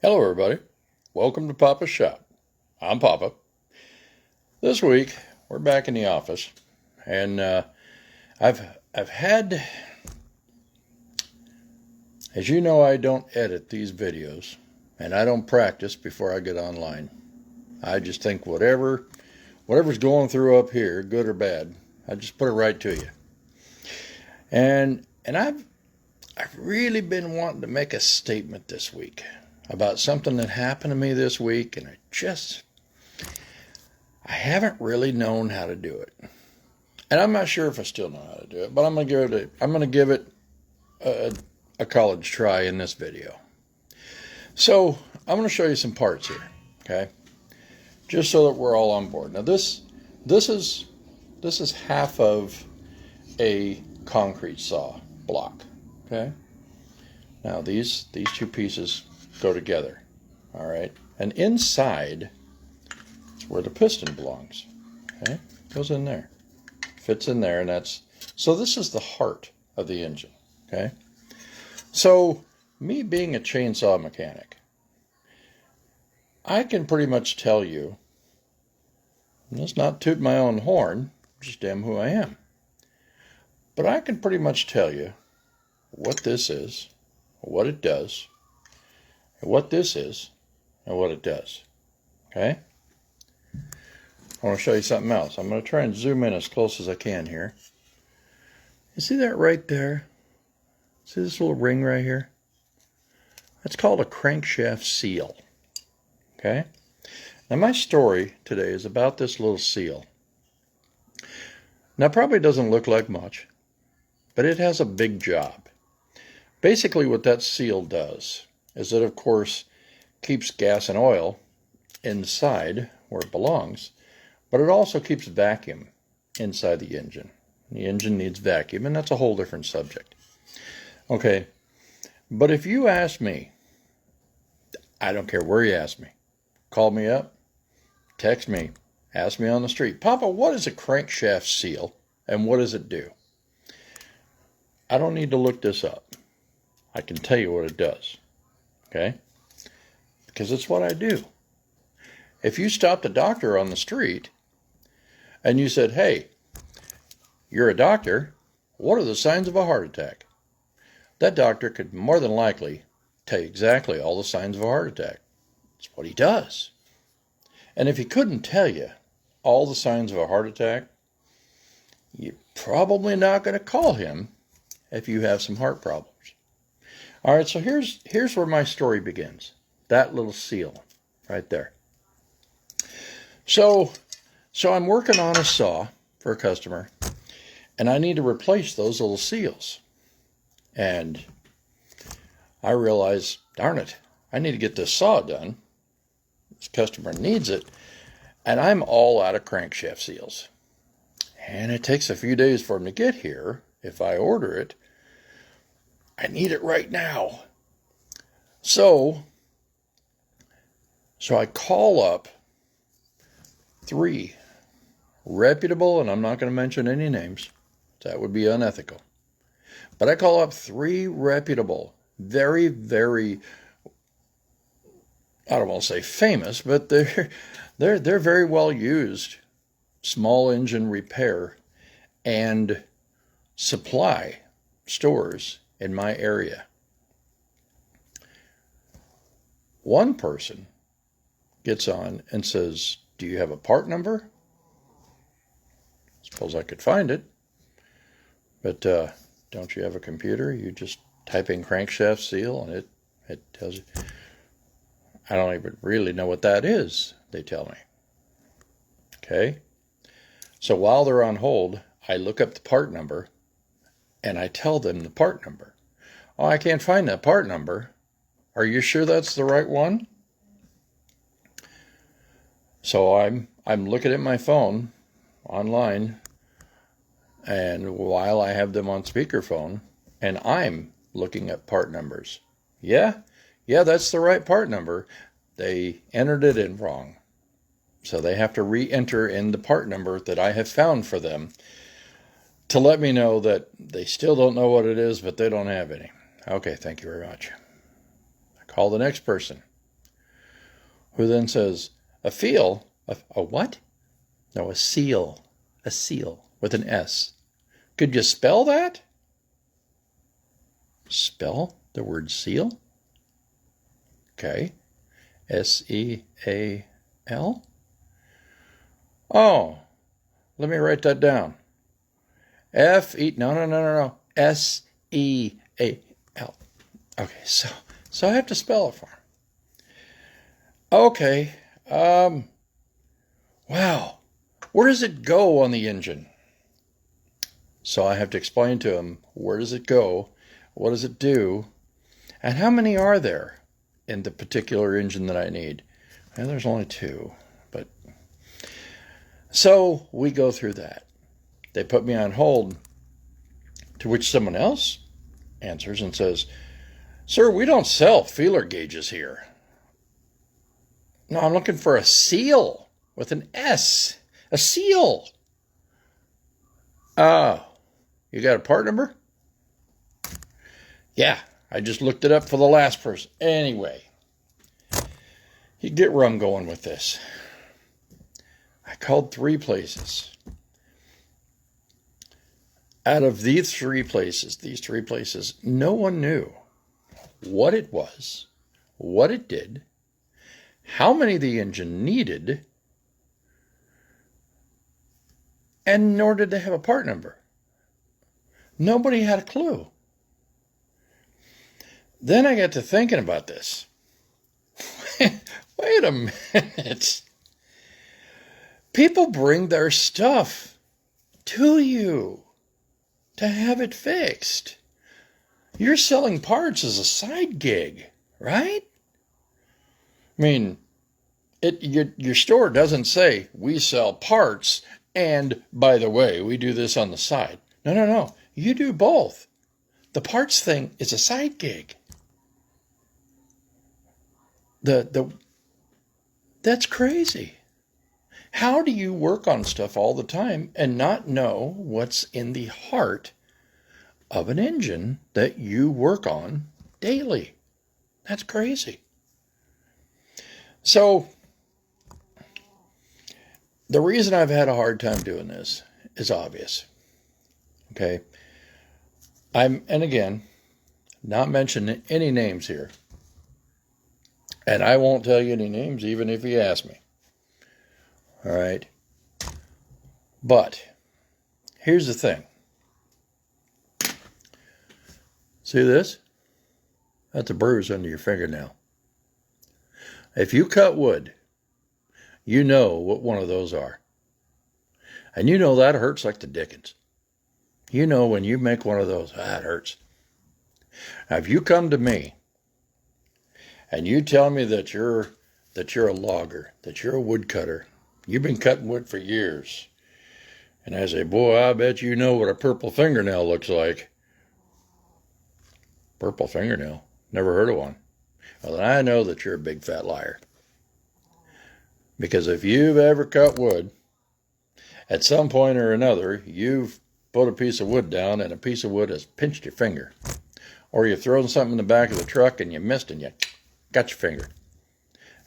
Hello, everybody. Welcome to Papa's Shop. I'm Papa. This week, we're back in the office, and I've had, as you know, I don't edit these videos, and I don't practice before I get online. I just think whatever's going through up here, good or bad, I just put it right to you. And I've really been wanting to make a statement this week about something that happened to me this week, and I haven't really known how to do it. And I'm not sure if I still know how to do it, but I'm going to give it a college try in this video. So I'm going to show you some parts here, okay? Just so that we're all on board. Now this is half of a concrete saw block, okay? Now these two pieces go together, all right? And inside is where the piston belongs, okay? Goes in there, fits in there, and so this is the heart of the engine, okay? So me being a chainsaw mechanic, I can pretty much tell you, and let's not toot my own horn, just damn who I am, but I can pretty much tell you what this is, what it does, and what this is, and what it does. Okay? I want to show you something else. I'm going to try and zoom in as close as I can here. You see that right there? See this little ring right here? That's called a crankshaft seal. Okay? Now my story today is about this little seal. Now it probably doesn't look like much, but it has a big job. Basically what that seal does is it, of course, keeps gas and oil inside where it belongs, but it also keeps vacuum inside the engine. The engine needs vacuum, and that's a whole different subject. Okay, but if you ask me, I don't care where you ask me, call me up, text me, ask me on the street, Papa, what is a crankshaft seal, and what does it do? I don't need to look this up. I can tell you what it does. Okay? Because it's what I do. If you stopped a doctor on the street and you said, hey, you're a doctor, what are the signs of a heart attack? That doctor could more than likely tell you exactly all the signs of a heart attack. It's what he does. And if he couldn't tell you all the signs of a heart attack, you're probably not going to call him if you have some heart problems. All right, so here's where my story begins. That little seal right there. So I'm working on a saw for a customer, and I need to replace those little seals. And I realize, darn it, I need to get this saw done. This customer needs it, and I'm all out of crankshaft seals. And it takes a few days for them to get here. If I order it, I need it right now. So I call up 3 reputable, and I'm not going to mention any names. That would be unethical. But I call up 3 reputable, very, very, I don't want to say famous, but they're very well used small engine repair and supply stores in my area. One person gets on and says, do you have a part number? Suppose I could find it. But don't you have a computer? You just type in crankshaft seal and it tells you. I don't even really know what that is, they tell me. Okay? So while they're on hold, I look up the part number and I tell them the part number. Oh, I can't find that part number. Are you sure that's the right one? So I'm looking at my phone online, and while I have them on speakerphone, and I'm looking at part numbers. Yeah, that's the right part number. They entered it in wrong. So they have to re-enter in the part number that I have found for them to let me know that they still don't know what it is, but they don't have any. Okay, thank you very much. I call the next person. who then says, a feel, a what? No, a seal with an S. Could you spell that? Spell the word seal? Okay. S-E-A-L? Oh, let me write that down. No. S-E-A-L. Okay, so I have to spell it for him. Okay, wow. Where does it go on the engine? So I have to explain to him, where does it go? What does it do? And how many are there in the particular engine that I need? Well, there's only 2, but so we go through that. They put me on hold, to which someone else answers and says, sir, we don't sell feeler gauges here. No, I'm looking for a seal with an S. A seal. Oh, you got a part number? Yeah, I just looked it up for the last person. Anyway, you get where I'm going with this. I called 3 places. Out of these three places, no one knew what it was, what it did, how many the engine needed, and nor did they have a part number. Nobody had a clue. Then I got to thinking about this. Wait a minute. People bring their stuff to you to have it fixed. You're selling parts as a side gig, right? I mean, your store doesn't say, we sell parts, and by the way, we do this on the side. No. You do both. The parts thing is a side gig. That's crazy. How do you work on stuff all the time and not know what's in the heart of an engine that you work on daily? That's crazy. So, the reason I've had a hard time doing this is obvious. Okay? And again, not mentioning any names here. And I won't tell you any names even if you ask me. All right? But here's the thing. See this? That's a bruise under your fingernail. If you cut wood, you know what one of those are. And you know that hurts like the dickens. You know when you make one of those, that hurts. Now, if you come to me and you tell me that you're a logger, that you're a woodcutter, you've been cutting wood for years, and I say, boy, I bet you know what a purple fingernail looks like. Purple fingernail? Never heard of one. Well, then I know that you're a big fat liar. Because if you've ever cut wood, at some point or another, you've put a piece of wood down and a piece of wood has pinched your finger. Or you've thrown something in the back of the truck and you missed and you got your finger.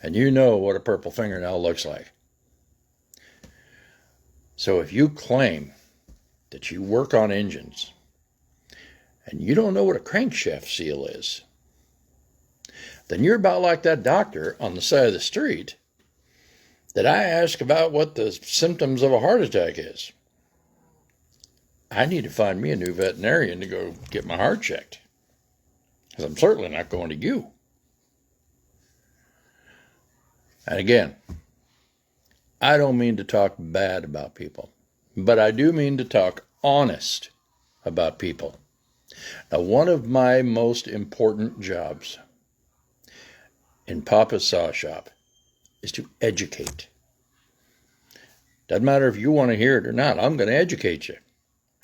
And you know what a purple fingernail looks like. So if you claim that you work on engines and you don't know what a crankshaft seal is, then you're about like that doctor on the side of the street that I ask about what the symptoms of a heart attack is. I need to find me a new veterinarian to go get my heart checked. Because I'm certainly not going to you. And again, I don't mean to talk bad about people, but I do mean to talk honest about people. Now, one of my most important jobs in Papa's Saw Shop is to educate. Doesn't matter if you want to hear it or not, I'm going to educate you.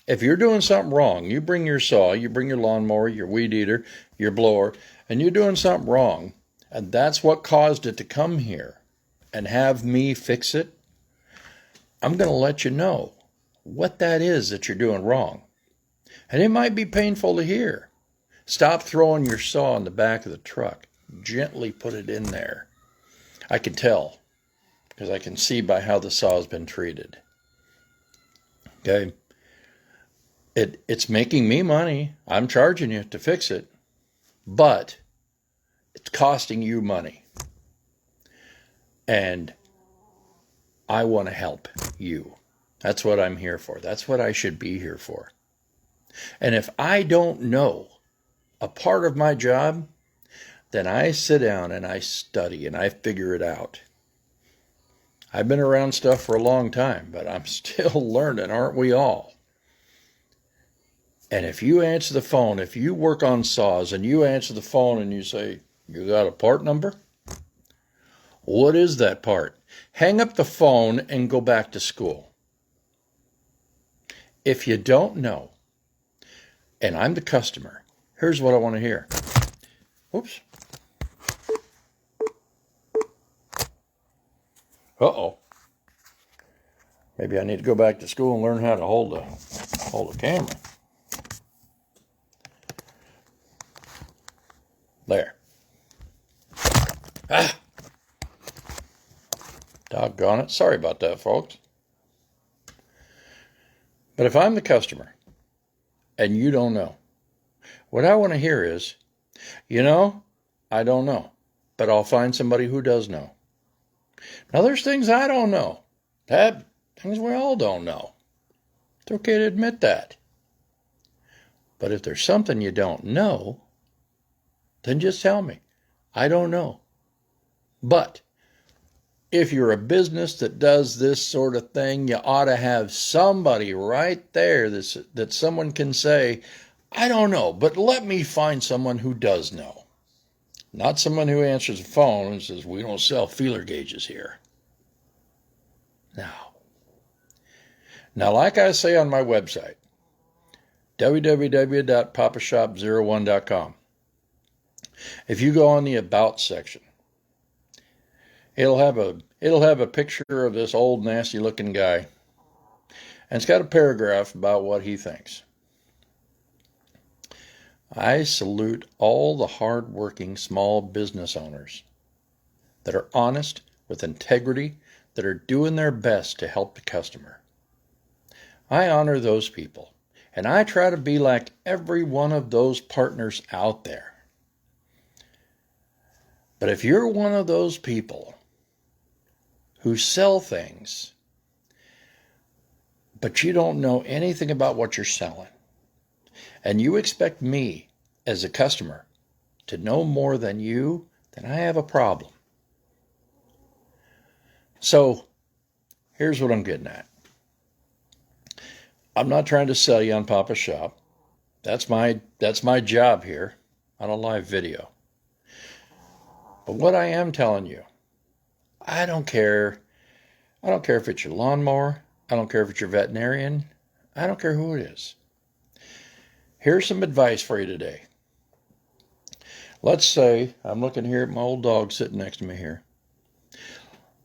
If you're doing something wrong, you bring your saw, you bring your lawnmower, your weed eater, your blower, and you're doing something wrong, and that's what caused it to come here, and have me fix it, I'm going to let you know what that is that you're doing wrong. And it might be painful to hear. Stop throwing your saw in the back of the truck. Gently put it in there. I can tell because I can see by how the saw has been treated. Okay. It's making me money. I'm charging you to fix it, but it's costing you money. And I want to help you. That's what I'm here for. That's what I should be here for. And if I don't know a part of my job, then I sit down and I study and I figure it out. I've been around stuff for a long time, but I'm still learning, aren't we all? And if you answer the phone, if you work on saws and you answer the phone and you say, you got a part number? What is that part? Hang up the phone and go back to school. If you don't know, and I'm the customer, here's what I want to hear. Oops. Uh-oh. Maybe I need to go back to school and learn how to hold a camera. There. Ah! Doggone it. Sorry about that, folks. But if I'm the customer and you don't know, what I want to hear is, I don't know, but I'll find somebody who does know. Now, there's things I don't know. Things we all don't know. It's okay to admit that. But if there's something you don't know, then just tell me. I don't know. But if you're a business that does this sort of thing, you ought to have somebody right there that someone can say, I don't know, but let me find someone who does know. Not someone who answers the phone and says, we don't sell feeler gauges here. Now, like I say on my website, www.papashop01.com, if you go on the About section, it'll have a picture of this old nasty looking guy, and it's got a paragraph about what he thinks. I salute all the hard-working small business owners that are honest, with integrity, that are doing their best to help the customer. I honor those people, and I try to be like every one of those partners out there. But if you're one of those people who sell things, but you don't know anything about what you're selling, and you expect me as a customer to know more than you, then I have a problem. So here's what I'm getting at. I'm not trying to sell you on Papa's Shop. That's my job here on a live video. But what I am telling you, I don't care. I don't care if it's your lawnmower. I don't care if it's your veterinarian. I don't care who it is. Here's some advice for you today. Let's say, I'm looking here at my old dog sitting next to me here.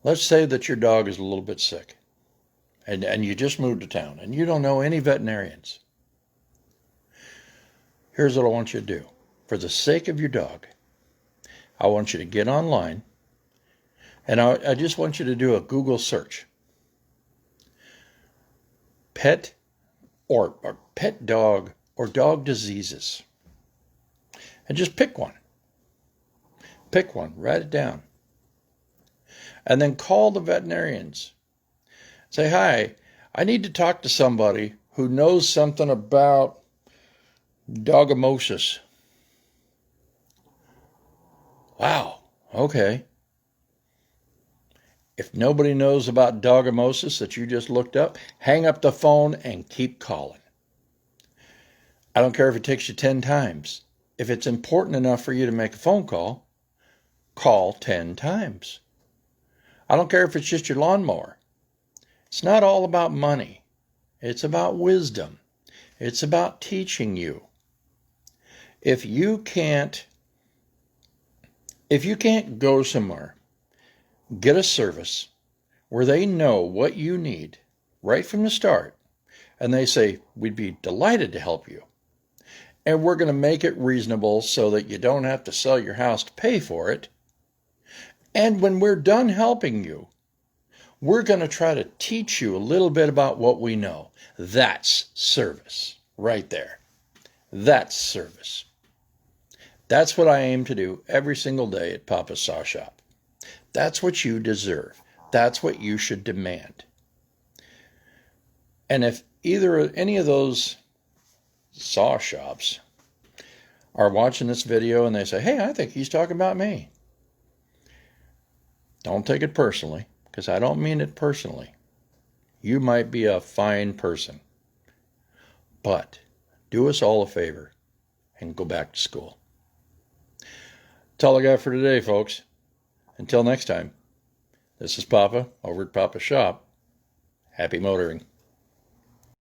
Let's say that your dog is a little bit sick. And you just moved to town and you don't know any veterinarians. Here's what I want you to do. For the sake of your dog, I want you to get online and I just want you to do a Google search. Pet or pet dog or dog diseases. And just pick one. Pick one, write it down. And then call the veterinarians. Say, hi, I need to talk to somebody who knows something about dogomosis. Wow, okay. If nobody knows about dogomosis that you just looked up, hang up the phone and keep calling. I don't care if it takes you 10 times. If it's important enough for you to make a phone call, call 10 times. I don't care if it's just your lawnmower. It's not all about money. It's about wisdom. It's about teaching you. If you can't go somewhere, get a service where they know what you need right from the start, and they say, we'd be delighted to help you, and we're going to make it reasonable so that you don't have to sell your house to pay for it, And when we're done helping you, we're going to try to teach you a little bit about what we know. That's service right there. That's service. That's what I aim to do every single day at Papa's Saw Shop. That's what you deserve. That's what you should demand. And if any of those saw shops are watching this video and they say, hey, I think he's talking about me, don't take it personally, because I don't mean it personally. You might be a fine person, but do us all a favor and go back to school. That's all I got for today, folks. Until next time, this is Papa over at Papa's Shop. Happy motoring.